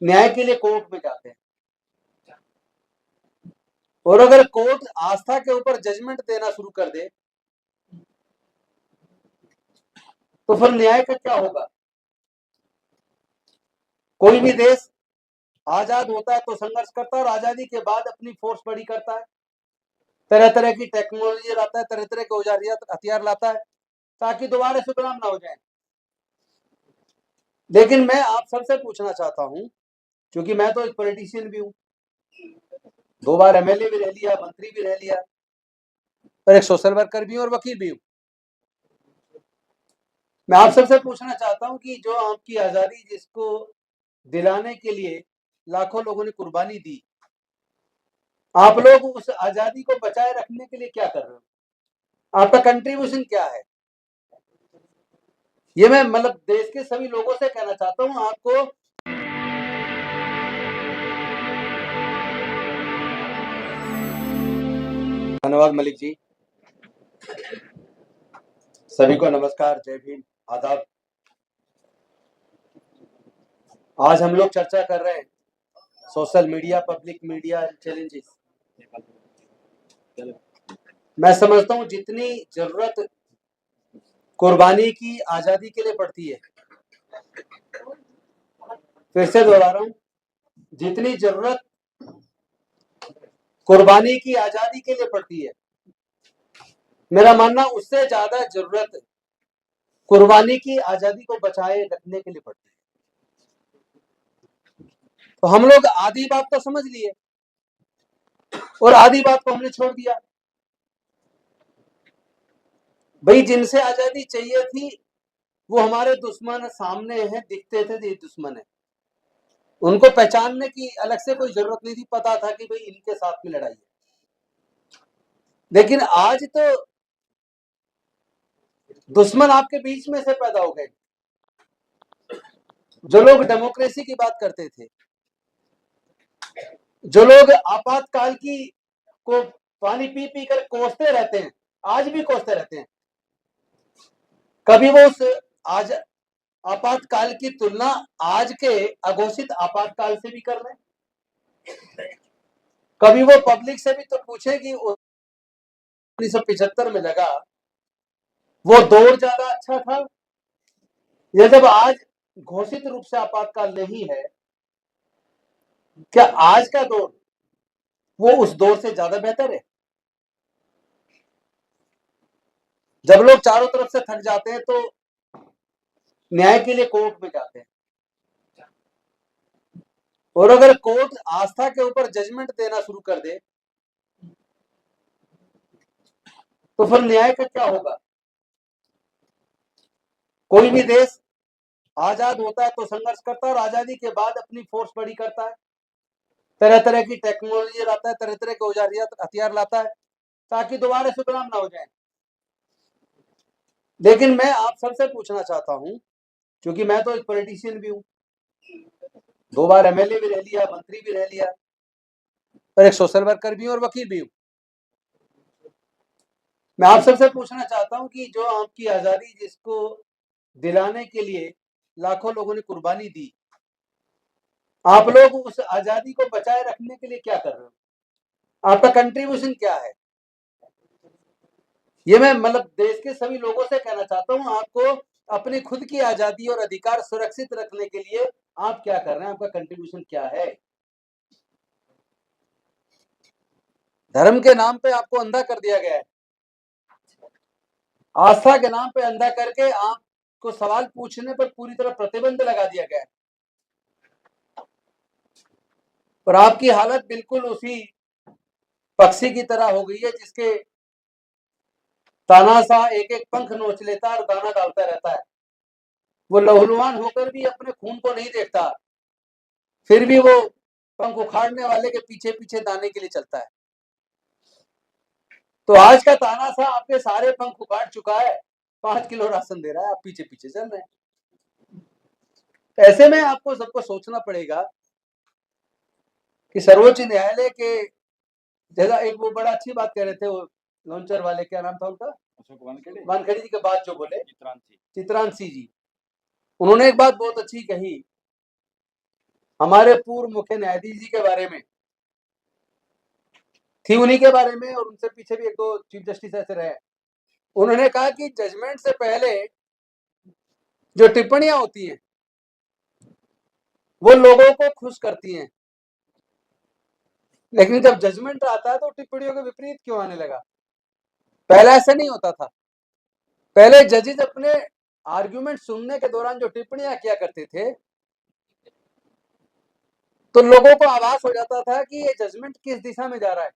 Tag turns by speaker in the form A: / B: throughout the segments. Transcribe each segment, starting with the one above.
A: न्याय के लिए कोर्ट में जाते हैं, और अगर कोर्ट आस्था के ऊपर जजमेंट देना शुरू कर दे तो फिर न्याय का क्या होगा? कोई भी देश आजाद होता है तो संघर्ष करता है, और आजादी के बाद अपनी फोर्स बड़ी करता है, तरह तरह की टेक्नोलॉजी लाता है, तरह तरह के औजार हथियार लाता है ताकि दोबारा से गुलाम ना हो जाए। लेकिन मैं आप सबसे पूछना चाहता हूं, क्योंकि मैं तो एक पॉलिटिशियन भी हूं, 2 बार एमएलए भी रह लिया, मंत्री भी रह लिया, और एक सोशल वर्कर भी हूं और वकील भी हूं। मैं आप सबसे पूछना चाहता हूं कि जो आपकी आजादी जिसको दिलाने के लिए लाखों लोगों ने कुर्बानी दी, आप लोग उस आजादी को बचाए रखने के लिए क्या कर रहे हो? आपका कंट्रीब्यूशन क्या है? ये मैं मतलब देश के सभी लोगों से कहना चाहता हूं। आपको धन्यवाद मलिक जी। सभी को नमस्कार, जय भीम, आदाब। आज हम लोग चर्चा कर रहे हैं social media, public media challenges. मैं समझता हूं जितनी जरूरत कुर्बानी की आजादी के लिए पड़ती है, फिर से दोहरा रहा हूं, जितनी जरूरत कुर्बानी की आजादी के लिए पड़ती है, मेरा मानना उससे ज्यादा जरूरत कुर्बानी की आजादी को बचाए रखने के लिए पड़ती है। तो हम लोग आधी बात तो समझ लिए और आधी बात को हमने छोड़ दिया। भाई, जिनसे आजादी चाहिए थी वो हमारे दुश्मन सामने हैं, दिखते थे ये दुश्मन है, उनको पहचानने की अलग से कोई जरूरत नहीं थी, पता था कि भाई इनके साथ में लड़ाई है। लेकिन आज तो दुश्मन आपके बीच में से पैदा हो गए। जो लोग डेमोक्रेसी की बात करते थे, जो लोग आपातकाल की को पानी पी पी कर कोसते रहते हैं, आज भी कोसते रहते हैं, कभी वो उस आज आपातकाल की तुलना आज के अघोषित आपातकाल से भी कर रहे हैं। कभी वो पब्लिक से भी तो पूछे कि 1975 में लगा वो दौर ज्यादा अच्छा था, या जब आज घोषित रूप से आपातकाल नहीं है, क्या आज का दौर वो उस दौर से ज्यादा बेहतर है? जब लोग चारों तरफ से थक जाते हैं तो न्याय के लिए कोर्ट में जाते हैं, और अगर कोर्ट आस्था के ऊपर जजमेंट देना शुरू कर दे तो फिर न्याय का क्या होगा? कोई भी देश आजाद होता है तो संघर्ष करता है, और आजादी के बाद अपनी फोर्स बड़ी करता है, तरह तरह की टेक्नोलॉजी लाता है, तरह तरह के औजार हथियार लाता है ताकि दोबारा से गुलाम ना हो जाए। लेकिन मैं आप सबसे पूछना चाहता हूं, क्योंकि मैं तो एक पॉलिटिशियन भी हूं, 2 बार एमएलए भी रह लिया, मंत्री भी रह लिया, और एक सोशल वर्कर भी हूं और वकील भी हूं। मैं आप सबसे पूछना चाहता हूं कि जो आपकी आजादी जिसको दिलाने के लिए लाखों लोगों ने कुर्बानी दी, आप लोग उस आजादी को बचाए रखने के लिए क्या कर रहे हो? आपका कंट्रीब्यूशन क्या है? ये मैं मतलब देश के सभी लोगों से कहना चाहता हूं, आपको अपनी खुद की आजादी और अधिकार सुरक्षित रखने के लिए आप क्या कर रहे हैं? आपका कंट्रीब्यूशन क्या है? धर्म के नाम पे आपको अंधा कर दिया गया है, आस्था के नाम पे अंधा करके आपको सवाल पूछने पर पूरी तरह प्रतिबंध लगा दिया गया है, और आपकी हालत बिल्कुल उसी पक्षी की तरह हो गई है जिसके तानाशाह एक एक पंख नोच लेता है और दाना डालता रहता है। वो लहूलुहान होकर भी अपने खून को नहीं देखता, फिर भी वो पंख उखाड़ने वाले के पीछे पीछे दाने के लिए चलता है। तो आज का तानाशाह आपके सारे पंख उखाड़ चुका है, 5 किलो राशन दे रहा है, आप पीछे पीछे चल रहे हैं। ऐसे में आपको सबको सोचना पड़ेगा कि सर्वोच्च न्यायालय के जगह एक वो बड़ा अच्छी बात कह रहे थे, वो लॉन्चर वाले, क्या नाम था उनका, वानखेड़े जी के बाद जो बोले, चित्रांशी जी, उन्होंने एक बात बहुत अच्छी कही हमारे पूर्व मुख्य न्यायाधीश जी के बारे में थी, उन्हीं के बारे में, और उनसे पीछे भी एक दो चीफ जस्टिस ऐसे रहे। उन्होंने कहा कि जजमेंट से पहले जो टिप्पणियां होती हैं वो लोगों को खुश करती हैं, लेकिन जब जजमेंट आता है तो टिप्पणियों के विपरीत क्यों आने लगा? पहले ऐसा नहीं होता था। पहले जजेस अपने आर्ग्यूमेंट सुनने के दौरान जो टिप्पणियां किया करते थे तो लोगों को आभास हो जाता था कि ये जजमेंट किस दिशा में जा रहा है।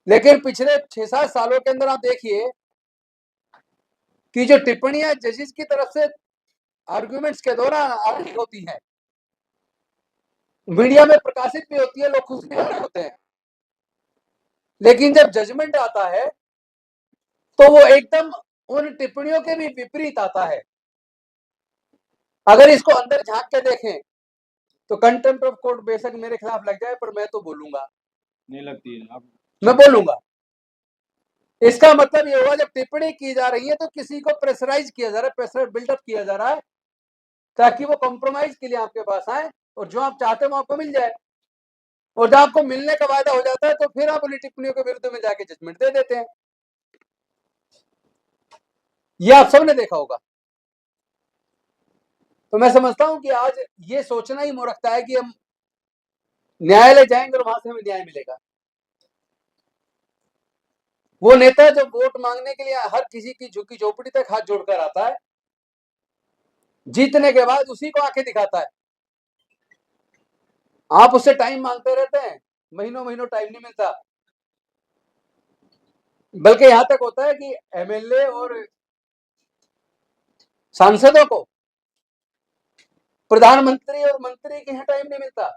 A: लेकिन पिछले 6-7 सालों के अंदर आप देखिए कि जो टिप्पणियां जजेस की तरफ से आर्ग्यूमेंट्स के दौरान आरंभ होती हैं, मीडिया में प्रकाशित भी होती है, लोग खुश भी होते हैं, लेकिन जब जजमेंट आता है तो वो एकदम उन टिप्पणियों के भी विपरीत आता है। अगर इसको अंदर झांक के देखें तो कंटेम्प्ट ऑफ कोर्ट बेशक मेरे खिलाफ लग जाए, पर मैं तो बोलूंगा,
B: नहीं लगती है आप,
A: मैं बोलूंगा। इसका मतलब ये हुआ जब टिप्पणी की जा रही है तो किसी को प्रेशराइज किया जा रहा है, प्रेशर बिल्डअप किया जा रहा है ताकि वो कॉम्प्रोमाइज के लिए आपके पास आए और जो आप चाहते हो आपको मिल जाए। और जब आपको मिलने का वायदा हो जाता है तो फिर आप उन्हीं टिप्पणियों के विरुद्ध में जाके जजमेंट दे देते हैं। ये आप सबने देखा होगा। तो मैं समझता हूं कि आज ये सोचना ही मूर्खता है कि हम न्यायालय जाएंगे और वहां से हमें न्याय मिलेगा। वो नेता जो वोट मांगने के लिए हर किसी की झुकी झोपड़ी तक हाथ जोड़कर आता है, जीतने के बाद उसी को आंखें दिखाता है। आप उससे टाइम मांगते रहते हैं, महीनों महीनों टाइम नहीं मिलता। बल्कि यहां तक होता है कि एमएलए और सांसदों को प्रधानमंत्री और मंत्री के यहां टाइम नहीं मिलता।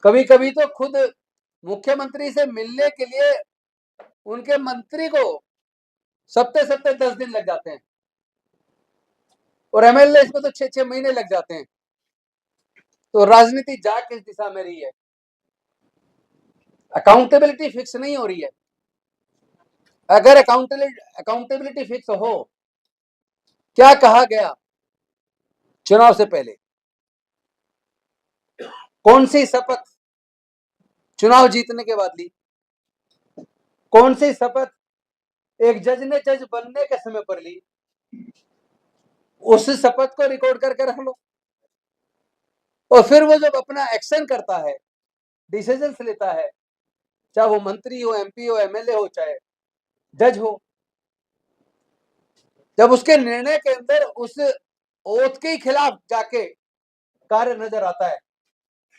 A: कभी कभी तो खुद मुख्यमंत्री से मिलने के लिए उनके मंत्री को सप्ते सप्ते 10 दिन लग जाते हैं, और एमएलए इसमें तो 6-6 महीने लग जाते हैं। तो राजनीति जा किस दिशा में रही है? अकाउंटेबिलिटी फिक्स नहीं हो रही है। अगर अकाउंटेबिलिटी फिक्स हो, क्या कहा गया चुनाव से पहले, कौन सी शपथ चुनाव जीतने के बाद ली, कौन सी शपथ एक जज ने जज बनने के समय पर ली, उस शपथ को रिकॉर्ड करके रख लो। और फिर वो जब अपना एक्शन करता है, डिसीजंस लेता है, चाहे वो मंत्री हो, एमपी हो, एमएलए हो, चाहे जज हो, जब उसके निर्णय के अंदर उस ओथ के खिलाफ जाके कार्य नजर आता है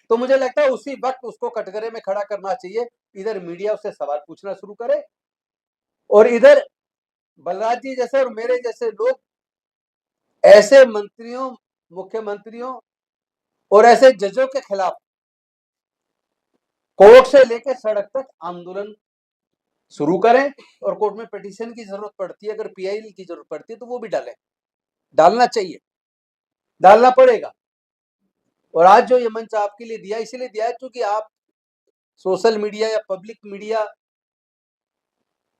A: तो मुझे लगता है उसी वक्त उसको कटघरे में खड़ा करना चाहिए। इधर मीडिया उससे सवाल पूछना शुरू करे और इधर बलराज जी जैसे और मेरे जैसे लोग ऐसे मंत्रियों, मुख्यमंत्रियों और ऐसे जजों के खिलाफ कोर्ट से लेकर सड़क तक आंदोलन शुरू करें। और कोर्ट में पिटीशन की जरूरत पड़ती है, अगर पीआईएल की जरूरत पड़ती है तो वो भी डालें, डालना चाहिए, डालना पड़ेगा। और आज जो ये मंच आपके लिए दिया, इसीलिए दिया है क्योंकि आप सोशल मीडिया या पब्लिक मीडिया,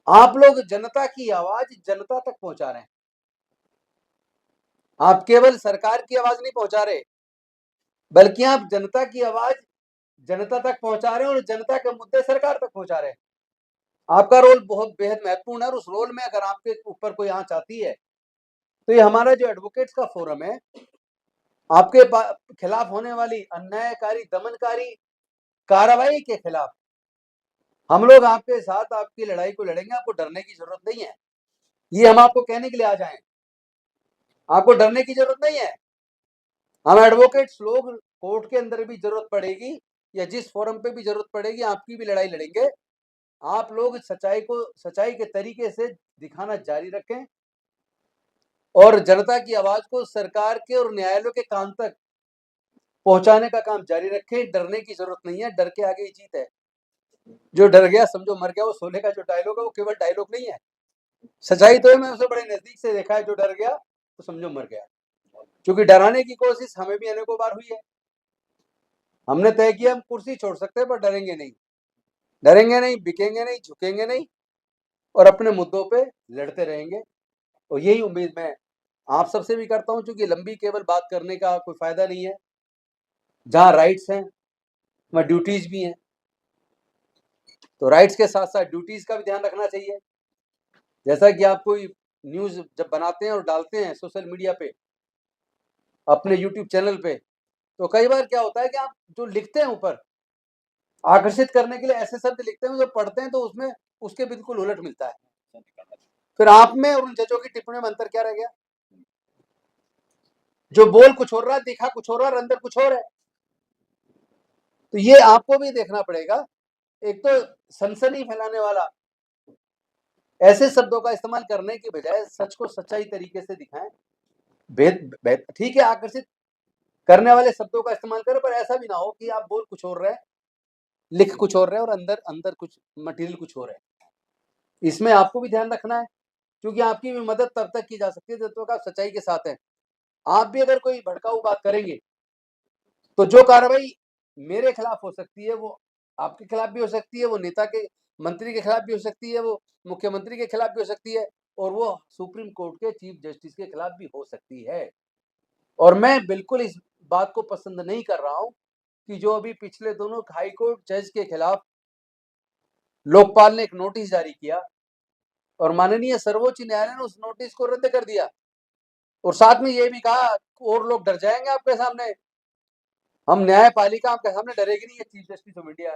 A: आप लोग जनता की आवाज जनता तक पहुंचा रहे हैं। आप केवल सरकार की आवाज नहीं पहुंचा रहे, बल्कि आप जनता की आवाज जनता तक पहुंचा रहे हैं और जनता के मुद्दे सरकार तक पहुंचा रहे हैं। आपका रोल बहुत बेहद महत्वपूर्ण है। और उस रोल में अगर आपके ऊपर कोई आंच आती है तो ये हमारा जो एडवोकेट्स का फोरम है, आपके खिलाफ होने वाली अन्यायकारी, दमनकारी कार्रवाई के खिलाफ हम लोग आपके साथ आपकी लड़ाई को लड़ेंगे। आपको डरने की जरूरत नहीं है, ये हम आपको कहने के लिए आ जाएं। आपको डरने की जरूरत नहीं है। हम एडवोकेट्स लोग कोर्ट के अंदर भी जरूरत पड़ेगी या जिस फोरम पे भी जरूरत पड़ेगी आपकी भी लड़ाई लड़ेंगे। आप लोग सच्चाई को सच्चाई के तरीके से दिखाना जारी रखें और जनता की आवाज को सरकार के और न्यायालयों के कान तक पहुंचाने का काम जारी रखें। डरने की जरूरत नहीं है, डर के आगे ही जीत है। जो डर गया समझो मर गया, वो शोले का जो डायलॉग है वो केवल डायलॉग नहीं है, सच्चाई तो है। मैं उसे बड़े नजदीक से देखा है, जो डर गया तो समझो मर गया। क्योंकि डराने की कोशिश हमें भी अनेकों बार हुई है। हमने तय किया हम कुर्सी छोड़ सकते हैं पर डरेंगे नहीं, डरेंगे नहीं, बिकेंगे नहीं, झुकेंगे नहीं और अपने मुद्दों पे लड़ते रहेंगे। और यही उम्मीद मैं आप सबसे भी करता हूं, क्योंकि लंबी केवल बात करने का कोई फायदा नहीं है। जहां राइट्स हैं वहां ड्यूटीज भी हैं, तो राइट्स के साथ साथ ड्यूटीज का भी ध्यान रखना चाहिए। जैसा कि आप कोई न्यूज जब बनाते हैं और डालते हैं सोशल मीडिया पे, अपने यूट्यूब चैनल पे, तो कई बार क्या होता है कि आप जो लिखते हैं ऊपर आकर्षित करने के लिए ऐसे शब्द लिखते हैं, जो पढ़ते हैं तो उसमें उसके बिल्कुल उलट मिलता है। फिर आप में और उन जजों की टिप्पणी में अंतर क्या रह गया? जो बोल कुछ हो रहा है, दिखा कुछ हो रहा है और अंदर कुछ और है। तो ये आपको भी देखना पड़ेगा। एक तो सनसनी फैलाने वाला ऐसे शब्दों का इस्तेमाल करने की बजाय सच को सच्चाई तरीके से दिखाएं। भेद ठीक है, आकर्षित करने वाले शब्दों का इस्तेमाल करें, पर ऐसा भी ना हो कि आप बोल कुछ और रहे, लिख कुछ और रहे और अंदर अंदर कुछ मटेरियल कुछ और है। इसमें आपको भी ध्यान रखना है, क्योंकि आपकी भी मदद तब तक की जा सकती है जब तक आप सच्चाई के साथ हैं। आप भी अगर कोई भड़काऊ बात करेंगे तो जो कार्रवाई मेरे खिलाफ हो सकती है वो आपके खिलाफ भी हो सकती है, वो नेता के मंत्री के खिलाफ भी हो सकती है, वो मुख्यमंत्री के खिलाफ भी हो सकती है, और वो सुप्रीम कोर्ट के चीफ जस्टिस के खिलाफ भी हो सकती है। और मैं बिल्कुल इस बात को पसंद नहीं कर रहा हूं कि जो अभी पिछले दोनों हाई कोर्ट जज के खिलाफ लोकपाल ने एक नोटिस जारी किया और माननीय सर्वोच्च न्यायालय ने उस नोटिस को रद्द कर दिया, और साथ में ये भी कहा और लोग डर जाएंगे आपके सामने। हम न्यायपालिका आपके सामने डरेगी नहीं, है chief justice of India,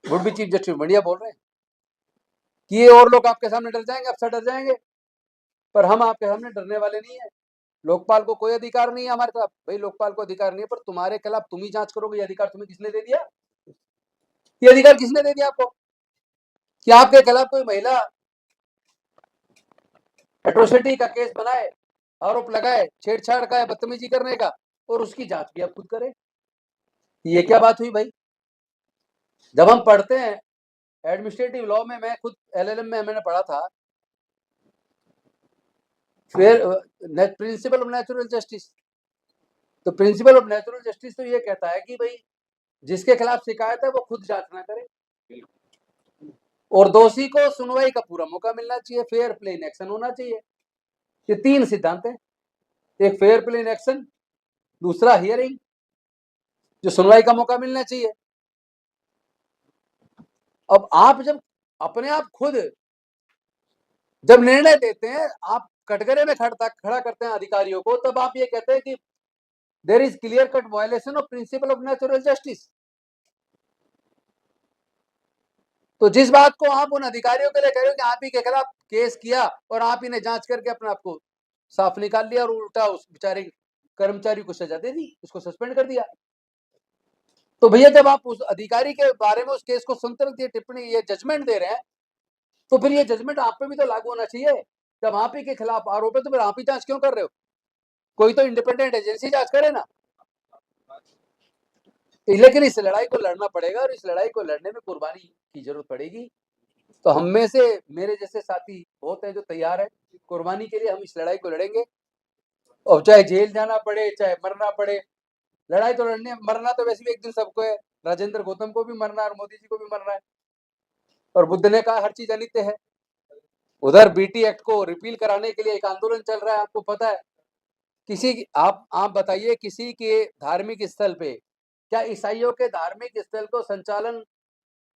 A: would be chief justice of India बोल रहे हैं कि ये और लोग आपके सामने डर जाएंगे, अफसर डर जाएंगे, पर हम आपके सामने डरने वाले नहीं है। लोकपाल को कोई अधिकार नहीं है हमारे खिलाफ। भाई लोकपाल को अधिकार नहीं है, पर तुम्हारे खिलाफ तुम ही जांच करोगे। ये अधिकार तुम्हें किसने दे दिया? ये अधिकार किसने दे दिया आपको कि आपके खिलाफ कोई महिला एट्रोसिटी का केस बनाए, आरोप लगाए छेड़छाड़ का या बदतमीजी करने का, और उसकी जांच भी आप खुद करें? ये क्या बात हुई भाई? जब हम पढ़ते हैं एडमिनिस्ट्रेटिव लॉ में, मैं खुद एलएलएम में मैंने पढ़ा था, फिर प्रिंसिपल ऑफ नेचुरल जस्टिस, तो प्रिंसिपल ऑफ नेचुरल जस्टिस तो ये कहता है कि भाई जिसके खिलाफ शिकायत है वो खुद जांच ना करे, और दोषी को सुनवाई का पूरा मौका मिलना चाहिए, फेयर प्ले इन एक्शन होना चाहिए। ये तीन सिद्धांत है, एक फेयर प्ले इन एक्शन, दूसरा हियरिंग, जो सुनवाई का मौका मिलना चाहिए। अब आप जब अपने आप खुद जब निर्णय देते हैं, आप कटघरे में खड़ा करते हैं अधिकारियों को, तब आप ये कहते हैं कि there is clear cut violation of principle of natural justice. तो जिस बात को आप उन अधिकारियों के लिए कह रहे हो कि आप ही के खिलाफ केस किया और आप ही ने जांच करके अपने आप को साफ निकाल लिया, और उल्टा उस बेचारे कर्मचारी को सजा दे दी, उसको सस्पेंड कर दिया। तो भैया जब आप उस अधिकारी के बारे में उस केस को सुनते वक्त ये टिप्पणी, ये जजमेंट दे रहे हैं, तो फिर ये जजमेंट आप पे भी तो लागू होना चाहिए। जब आप ही के खिलाफ आरोप है तो फिर आप ही जांच क्यों कर रहे हो? कोई तो इंडिपेंडेंट एजेंसी जांच करे ना। लेकिन इस लड़ाई को लड़ना पड़ेगा, और इस लड़ाई को लड़ने में कुर्बानी की जरूरत पड़ेगी। तो हम में से मेरे जैसे साथी बहुत हैं जो तैयार है कुर्बानी के लिए। हम इस लड़ाई को लड़ेंगे, और चाहे जेल जाना पड़े, चाहे मरना पड़े। लड़ाई तो लड़ने, मरना तो वैसे भी एक दिन सबको है। राजेंद्र गौतम को भी मरना है और मोदी जी को भी मरना है, और बुद्ध ने कहा हर चीज अनित्य है। उधर बीटी एक्ट को रिपील कराने के लिए एक आंदोलन चल रहा है, आपको पता है। किसी आप बताइए, किसी के धार्मिक स्थल पे, क्या ईसाइयों के धार्मिक स्थल को संचालन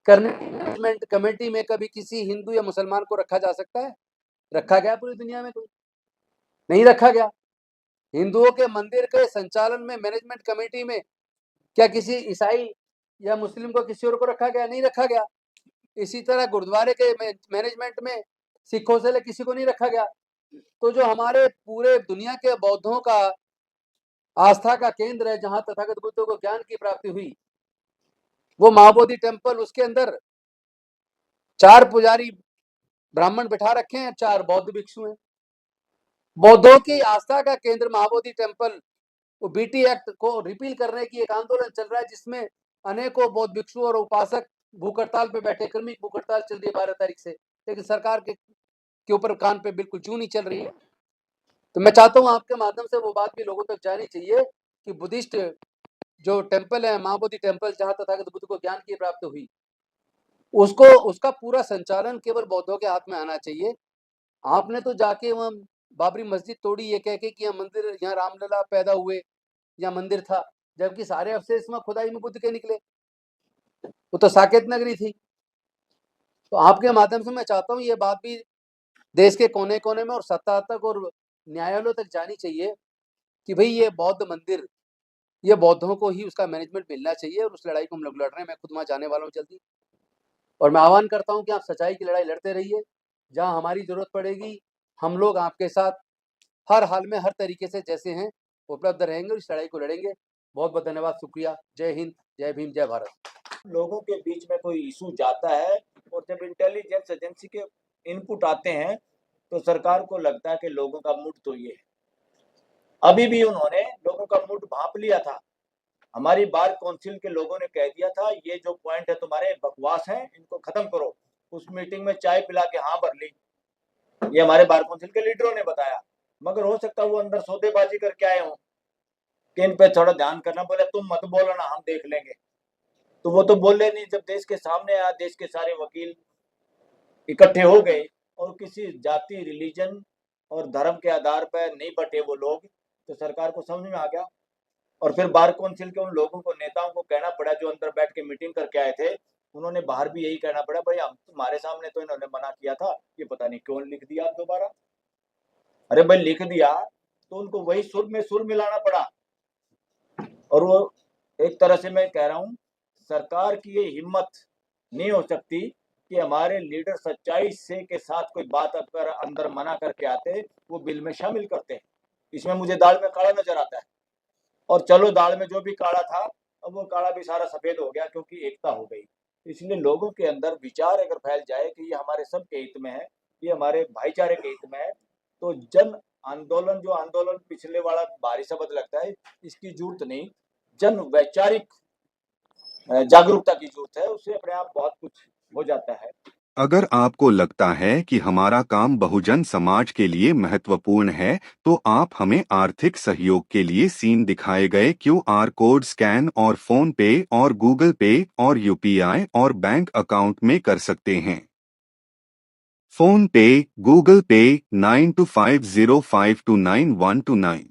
A: करने मैनेजमेंट कमेटी में कभी किसी हिंदू या मुसलमान को रखा जा सकता है? रखा गया पूरी दुनिया में? कोई नहीं रखा गया। हिंदुओं के मंदिर के संचालन में मैनेजमेंट कमेटी में क्या किसी ईसाई या मुस्लिम को, किसी और को रखा गया? नहीं रखा गया। इसी तरह गुरुद्वारे के मैनेजमेंट में सिखों से किसी को नहीं रखा गया। तो जो हमारे पूरे दुनिया के बौद्धों का आस्था का केंद्र है, जहां तथागत बुद्ध को ज्ञान की प्राप्ति हुई, वो महाबोधि टेम्पल, उसके अंदर 4 पुजारी ब्राह्मण बिठा रखे हैं, 4 बौद्ध भिक्षु हैं। बौद्धों की आस्था का केंद्र महाबोधि टेम्पल, वो बीटी एक्ट को रिपील करने की एक आंदोलन चल रहा है, जिसमें अनेकों बौद्ध भिक्षु और उपासक भूख हड़ताल पे बैठे। क्रमिक भूख हड़ताल चल रही है 12 तारीख से, लेकिन सरकार के ऊपर कान पे बिल्कुल जू नहीं चल रही है। तो मैं चाहता हूँ आपके माध्यम से वो बात भी लोगों तक जानी चाहिए कि बुद्धिस्ट जो टेम्पल है, महाबोधि टेम्पल, जहां तथागत बुद्ध को ज्ञान की प्राप्ति हुई, उसका पूरा संचालन केवल बौद्धों के हाथ में आना चाहिए। आपने तो जाके वहां बाबरी मस्जिद तोड़ी ये कह के कि यहाँ मंदिर, यहाँ रामलला पैदा हुए, यहाँ मंदिर था, जबकि सारे अवशेष में खुदाई में बुद्ध के निकले। वो तो साकेत नगरी थी। तो आपके माध्यम से मैं चाहता हूँ ये बात भी देश के कोने कोने में और सत्ता तक और न्यायालयों तक जानी चाहिए कि भाई ये बौद्ध मंदिर, ये बौद्धों को ही उसका मैनेजमेंट मिलना चाहिए, और उस लड़ाई को हम लोग लड़ रहे हैं। मैं खुद वहां जाने वाला हूँ जल्दी, और मैं आह्वान करता हूँ कि आप सच्चाई की लड़ाई लड़ते रहिए। जहां हमारी जरूरत पड़ेगी हम लोग आपके साथ हर हाल में, हर तरीके से जैसे हैं उपलब्ध रहेंगे और इस लड़ाई को लड़ेंगे। बहुत बहुत धन्यवाद, शुक्रिया। जय हिंद, जय भीम, जय भारत।
C: लोगों के बीच में कोई इशू जाता है और जब इंटेलिजेंस एजेंसी के इनपुट आते हैं तो सरकार को लगता है कि लोगों का मूड तो ये है। अभी भी उन्होंने लोगों का मूड भांप लिया था। हमारी बार काउंसिल के लोगों ने कह दिया था ये जो पॉइंट है तुम्हारे बकवास हैं, इनको खत्म करो। उस मीटिंग में चाय पिला के हाँ भर ली, ये हमारे बार काउंसिल के लीडरों ने बताया। मगर हो सकता है वो अंदर सौदेबाजी करके आए हों कि इन पे थोड़ा ध्यान करना। बोले तुम मत बोलो ना, हम देख लेंगे। तो वो तो बोले नहीं। जब देश के सामने आया, देश के सारे वकील इकट्ठे हो गए और किसी जाति, रिलीजन और धर्म के आधार पर नहीं बटे वो लोग, तो सरकार को समझ में आ गया। और फिर बार काउंसिल के उन लोगों को, नेताओं को कहना पड़ा जो अंदर बैठ के मीटिंग करके आए थे, उन्होंने बाहर भी यही कहना पड़ा, भाई हम तुम्हारे सामने तो इन्होंने मना किया था, ये पता नहीं क्यों लिख दिया आप दोबारा। अरे भाई लिख दिया तो उनको वही सुर में सुर मिलाना पड़ा। और वो एक तरह से मैं कह रहा हूँ, सरकार की ये हिम्मत नहीं हो सकती कि हमारे लीडर सच्चाई से के साथ कोई बात अगर अंदर मना करके आते वो बिल में शामिल करते हैं। इसमें मुझे दाल में काला नजर आता है। और चलो दाल में जो भी काला था, अब वो काला भी सारा सफेद हो गया क्योंकि एकता हो गई। इसलिए लोगों के अंदर विचार अगर फैल जाए कि ये हमारे सबके हित में है, ये हमारे भाईचारे के हित में है, तो जन आंदोलन, जो आंदोलन पिछले वाला भारी शब्द लगता है, इसकी जरूरत नहीं। जन वैचारिक जागरूकता की जरूरत है, उससे अपने आप बहुत कुछ हो जाता है।
D: अगर आपको लगता है कि हमारा काम बहुजन समाज के लिए महत्वपूर्ण है, तो आप हमें आर्थिक सहयोग के लिए सीन दिखाए गए QR कोड स्कैन और फोन पे और गूगल पे और UPI और बैंक अकाउंट में कर सकते हैं। फोन पे, गूगल पे 9250529129,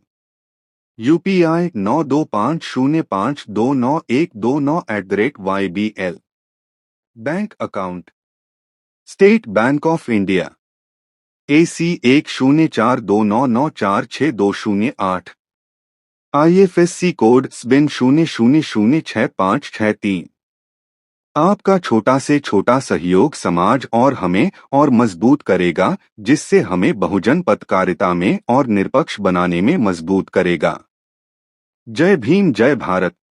D: UPI 9250529129@YBL। Bank account state bank of India AC 104299462008, IFSC code SBIN 00066563। आपका छोटा से छोटा सहयोग समाज और हमें और मजबूत करेगा, जिससे हमें बहुजन पत्रकारिता में और निष्पक्ष बनाने में मजबूत करेगा। जय भीम, जय भारत।